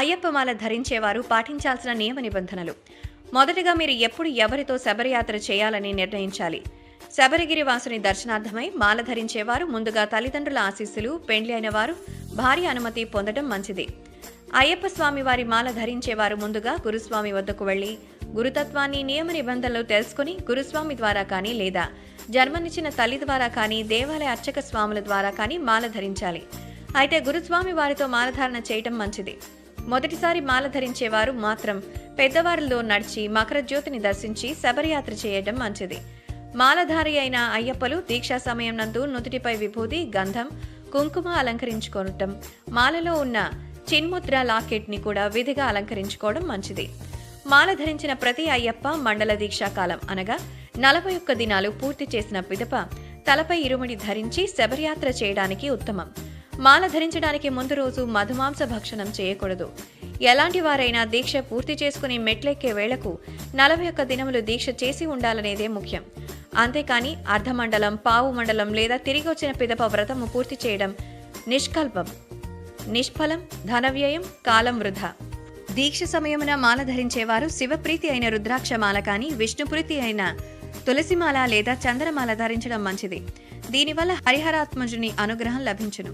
అయ్యప్ప మాల ధరించేవారు పాటించాల్సిన నియమ నిబంధనలు. మొదటగా మీరు ఎప్పుడు ఎవరితో శబరియాత్ర చేయాలని నిర్ణయించాలి. శబరిగిరి వాసుని దర్శనార్థమై మాల ధరించేవారు ముందుగా తల్లిదండ్రుల ఆశీస్సులు, పెండ్లి అయిన వారు భార్య అనుమతి పొందడం మంచిది. అయ్యప్ప స్వామి వారి మాల ధరించేవారు ముందుగా గురుస్వామి వద్దకు వెళ్లి గురుతత్వాన్ని, నియమ నిబంధనలు తెలుసుకుని గురుస్వామి ద్వారా కానీ లేదా జన్మనిచ్చిన తల్లి ద్వారా కానీ దేవాలయ అర్చక స్వాముల ద్వారా కానీ మాల ధరించాలి. అయితే గురుస్వామి వారితో మాలధారణ చేయటం మంచిది. మొదటిసారి మాల ధరించేవారు మాత్రం పెద్దవారిలో నడిచి మకర జ్యోతిని దర్శించి శబరియాత్ర చేయడం మంచిది. మాలధారి అయిన అయ్యప్పలు దీక్షా సమయం నందు నుదుటిపై విభూది, గంధం, కుంకుమ అలంకరించుకోవటం, మాలలో ఉన్న చిన్ముద్ర లాకెట్ ని కూడా విధిగా అలంకరించుకోవడం మంచిది. మాల ధరించిన ప్రతి అయ్యప్ప మండల దీక్షాకాలం అనగా 41 దినాలు పూర్తి చేసిన పిదప తలపై ఇరుముడి ధరించి శబరియాత్ర చేయడానికి ఉత్తమం. మాల ధరించడానికి ముందు రోజు మధుమాంస భక్షణం చేయకూడదు. ఎలాంటి వారైనా దీక్ష పూర్తి చేసుకుని మెట్లెక్కే వేళకు 41 దినములు దీక్ష చేసి ఉండాలనేదే ముఖ్యం. అంతేకాని అర్ధమండలం, పావు మండలం లేదా తిరిగి వచ్చిన పిదప వ్రతము పూర్తి చేయడం నిష్కల్పం, నిష్ఫలం, ధనవ్యయం, కాలం వృధా. దీక్ష సమయమున మాల ధరించేవారు శివప్రీతి అయిన రుద్రాక్ష మాల కానీ, విష్ణుప్రీతి అయిన తులసిమాల లేదా చంద్రమాల ధరించడం మంచిది. దీనివల్ల హరిహరాత్మజుని అనుగ్రహం లభించును.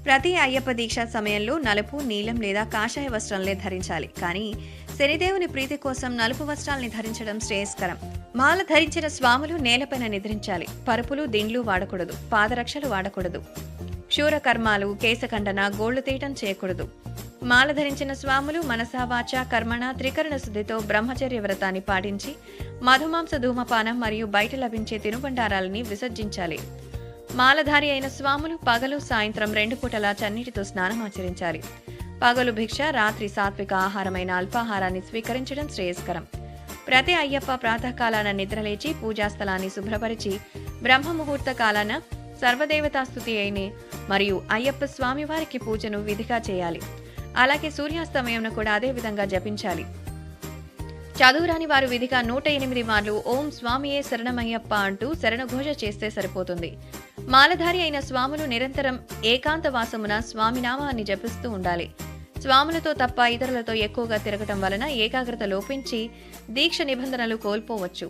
ప్రతి అయ్యప్ప దీక్ష సమయంలో నలుపు, నీలం లేదా కాషాయ వస్త్రాలనే ధరించాలి. కానీ శనిదేవుని ప్రీతి కోసం నలుపు వస్త్రాల్ని ధరించడం శ్రేయస్కరం. మాల ధరించిన స్వాములు నేలపైన నిద్రించాలి. పరుపులు, దిండ్లు వాడకూడదు. పాదరక్షలు వాడకూడదు. క్షూరకర్మాలు, కేశఖండన, గోళ్లు తీయటం చేయకూడదు. మాల ధరించిన స్వాములు మనసా, వాచ, కర్మణ త్రికరణ శుద్ధితో బ్రహ్మచర్య వ్రతాన్ని పాటించి మధుమాంస, ధూమపానం మరియు బయట లభించే తినుబండారాలని విసర్జించాలి. మాలధారి అయిన స్వాములు పగలు, సాయంత్రం 2 పూటలా చన్నీటితో స్నానం ఆచరించాలి. పగలు భిక్ష, రాత్రి సాత్విక ఆహారమైన అల్పాహారాన్ని స్వీకరించడం శ్రేయస్కరం. ప్రతి అయ్యప్ప ప్రాతకాలాన నిద్రలేచి పూజాస్థలాన్ని శుభ్రపరిచి బ్రహ్మముహూర్త కాలాన సర్వదేవతాస్తుతి అయిన మరియు అయ్యప్ప స్వామివారికి పూజను విధిగా చేయాలి. అలాగే సూర్యాస్తమయంను కూడా అదే విధంగా జపించాలి. చదువురాని వారు విధిగా 108 మార్లు ఓం స్వామియే శరణమయ్యప్ప అంటూ శరణఘోష చేస్తే సరిపోతుంది. మాలధారి అయిన స్వాములు నిరంతరం ఏకాంత వాసమున స్వామి నామాన్ని జపిస్తూ ఉండాలి. స్వాములతో తప్ప ఇతరులతో ఎక్కువగా తిరగటం వలన ఏకాగ్రత లోపించి దీక్ష నిబంధనలు కోల్పోవచ్చు.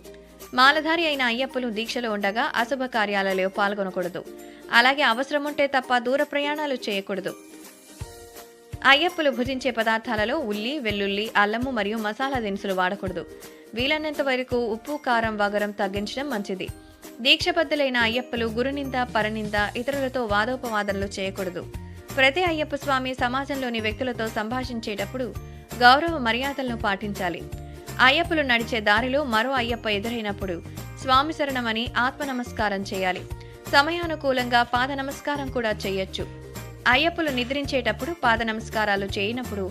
మాలధారి అయిన అయ్యప్పలు దీక్షలో ఉండగా అశుభ కార్యాలలో పాల్గొనకూడదు. అలాగే అవసరముంటే తప్ప దూర ప్రయాణాలు చేయకూడదు. అయ్యప్పలు భుజించే పదార్థాలలో ఉల్లి, వెల్లుల్లి, అల్లము మరియు మసాలా దినుసులు వాడకూడదు. వీలైనంత వరకు ఉప్పు, కారం, వగరం తగ్గించడం మంచిది. దీక్షబద్ధులైన అయ్యప్పలు గురునింద, పరనింద, ఇతరులతో వాదోపవాదనలు చేయకూడదు. ప్రతి అయ్యప్ప స్వామి సమాజంలోని వ్యక్తులతో సంభాషించేటప్పుడు గౌరవ మర్యాదలను పాటించాలి. అయ్యప్పలు నడిచే దారిలో మరో అయ్యప్ప ఎదురైనప్పుడు స్వామి శరణమని ఆత్మ నమస్కారం చేయాలి. సమయానుకూలంగా పాద నమస్కారం కూడా చేయొచ్చు. అయ్యప్పలు నిద్రించేటప్పుడు పాద నమస్కారాలు చేయనప్పుడు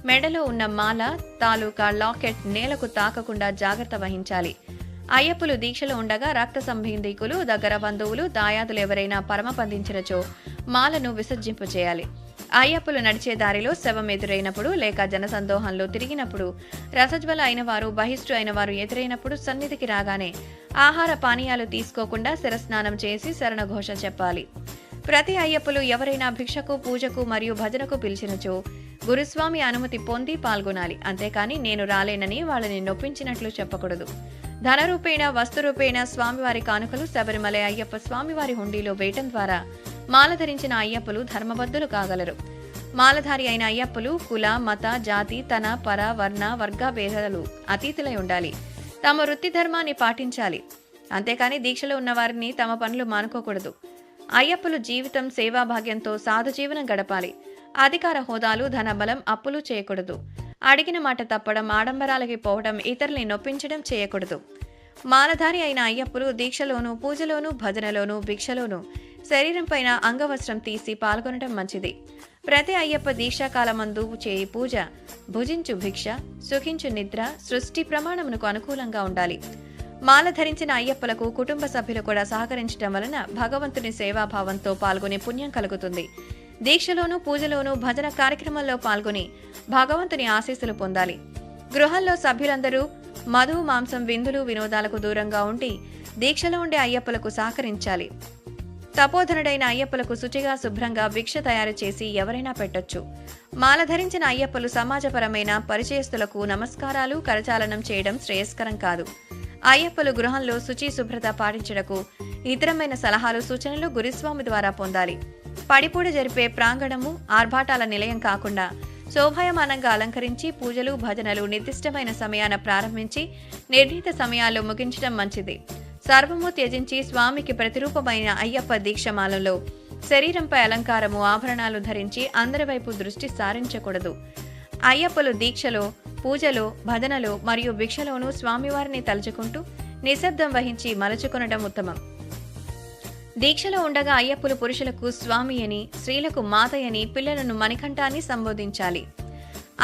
మెడలో ఉన్న మాల తాలూకా లాకెట్ నేలకు తాకకుండా జాగ్రత్త వహించాలి. అయ్యప్పలు దీక్షలో ఉండగా రక్త సంబంధీకులు, దగ్గర బంధువులు, దాయాదులు ఎవరైనా పరమపందించినచో మాలను విసర్జింపు చేయాలి. అయ్యప్పలు నడిచే దారిలో శవం ఎదురైనప్పుడు లేక జనసందోహంలో తిరిగినప్పుడు, రసజ్వల అయిన వారు, బహిష్టు అయిన వారు ఎదురైనప్పుడు సన్నిధికి రాగానే ఆహార పానీయాలు తీసుకోకుండా శిరస్నానం చేసి శరణఘోష చెప్పాలి. ప్రతి అయ్యప్పలు ఎవరైనా భిక్షకు, పూజకు మరియు భజనకు పిలిచినచో గురుస్వామి అనుమతి పొంది పాల్గొనాలి. అంతేకాని నేను రాలేనని వాళ్ళని నొప్పించినట్లు చెప్పకూడదు. ధనరూపేణ, వస్తురూపేణ స్వామివారి కానుకలు శబరిమల అయ్యప్ప స్వామివారి హుండీలో వేయటం ద్వారా మాల ధరించిన అయ్యప్పలు ధర్మబద్ధులు కాగలరు. మాలధారి అయిన అయ్యప్పలు కుల, మత, జాతి, తన, పర, వర్ణ, వర్గ భేదాలు అతీతులై ఉండాలి. తమ వృత్తి ధర్మాన్ని పాటించాలి. అంతేకాని దీక్షలో ఉన్న వారిని తమ పనులు మానుకోకూడదు. అయ్యప్పలు జీవితం సేవాభాగ్యంతో సాధు జీవనం గడపాలి. అధికార హోదాలు, ధనబలం, అప్పులు చేయకూడదు. అడిగిన మాట తప్పడం, ఆడంబరాలకి పోవడం, ఇతరుల్ని నొప్పించడం చేయకూడదు. మాలధారి అయిన అయ్యప్పలు దీక్షలోనూ, పూజలోనూ, భజనలోనూ, భిక్షలోనూ శరీరం పైన అంగవస్త్రం తీసి పాల్గొనడం మంచిది. ప్రతి అయ్యప్ప దీక్షాకాలమందు చేయి పూజ, భుజించు భిక్ష, సుఖించు నిద్ర సృష్టి ప్రమాణమునకు అనుకూలంగా ఉండాలి. మాల ధరించిన అయ్యప్పలకు కుటుంబ సభ్యులు కూడా సహకరించడం వలన భగవంతుని సేవాభావంతో పాల్గొనే పుణ్యం కలుగుతుంది. దీక్షలోనూ, పూజలోనూ, భజన కార్యక్రమాల్లో పాల్గొని భగవంతుని ఆశీస్సులు పొందాలి. గృహంలో సభ్యులందరూ మధు, మాంసం, విందులు, వినోదాలకు దూరంగా ఉండి దీక్షలో ఉండే అయ్యప్పలకు సహకరించాలి. తపోధనుడైన అయ్యప్పలకు శుచిగా శుభ్రంగా భిక్ష తయారు చేసి ఎవరైనా పెట్టొచ్చు. మాల ధరించిన అయ్యప్పలు సమాజపరమైన పరిచయస్తులకు నమస్కారాలు కరచాలనం చేయడం శ్రేయస్కరం కాదు. అయ్యప్పలు గృహంలో శుచి శుభ్రత పాటించడకు ఇతరమైన సలహాలు సూచనలు గురుస్వామి ద్వారా పొందాలి. పడిపూడ జరిపే ప్రాంగణము ఆర్భాటాల నిలయం కాకుండా శోభాయమానంగా అలంకరించి పూజలు భజనలు నిర్దిష్టమైన సమయాన ప్రారంభించి నిర్ణీత సమయాల్లో ముగించడం మంచిది. సర్వము త్యజించి స్వామికి ప్రతిరూపమైన అయ్యప్ప దీక్షమాలలో శరీరంపై అలంకారము ఆభరణాలు ధరించి అందరి వైపు దృష్టి సారించకూడదు. అయ్యప్పలు దీక్షలో పూజలో భజనలో మరియు భిక్షలోనూ స్వామివారిని తలుచుకుంటూ నిశ్శబ్దం వహించి మలచుకొనడం ఉత్తమం. దీక్షలో ఉండగా అయ్యప్పలు పురుషులకు స్వామి అని, స్త్రీలకు మాతయ్యని, పిల్లలను మణికంఠ అని సంబోధించాలి.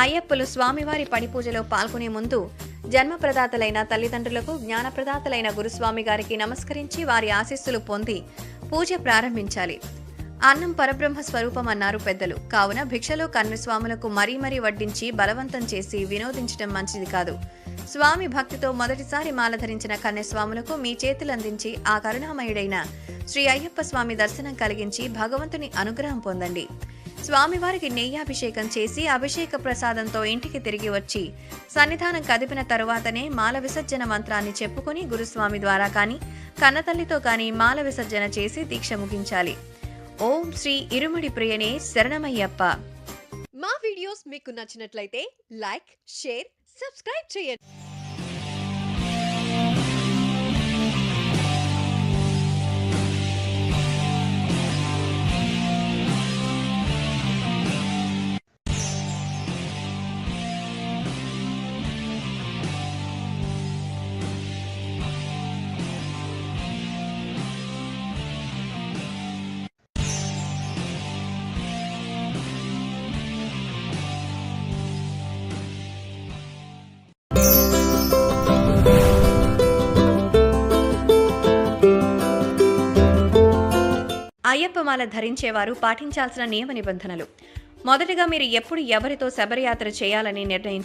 అయ్యప్పలు స్వామివారి పడిపూజలో పాల్గొనే ముందు జన్మప్రదాతలైన తల్లిదండ్రులకు, జ్ఞానప్రదాతలైన గురుస్వామి గారికి నమస్కరించి వారి ఆశీస్సులు పొంది పూజ ప్రారంభించాలి. అన్నం పరబ్రహ్మ స్వరూపం అన్నారు పెద్దలు. కావున భిక్షలో కన్యస్వాములకు మరీ మరీ వడ్డించి బలవంతం చేసి వినోదించడం మంచిది కాదు. స్వామి భక్తితో మొదటిసారి మాల ధరించిన కన్యస్వాములకు మీ చేతులందించి ఆ కరుణామయుడైన శ్రీ అయ్యప్ప స్వామి దర్శనం కలిగించి భగవంతుని అనుగ్రహం పొందండి. స్వామివారికి నెయ్యాభిషేకం చేసి అభిషేక ప్రసాదంతో ఇంటికి తిరిగి వచ్చి సన్నిధానం కదిపిన తరువాతనే మాల విసర్జన మంత్రాన్ని చెప్పుకుని గురుస్వామి ద్వారా కానీ కన్నతల్లితో కానీ మాల విసర్జన చేసి దీక్ష ముగించాలి. ఓం శ్రీ ఇరుముడి ప్రియనే శరణమయ్యప్ప. మా వీడియోస్ మీకు నచ్చినట్లయితే లైక్, షేర్, సబ్స్క్రైబ్ చేయండి. అయ్యప్పమాల ధరించేవారు పాటించాల్సిన నియమ నిబంధనలు. మొదటగా మీరు ఎప్పుడు ఎవరితో శబరియాత్ర చేయాలని నిర్ణయించాలి.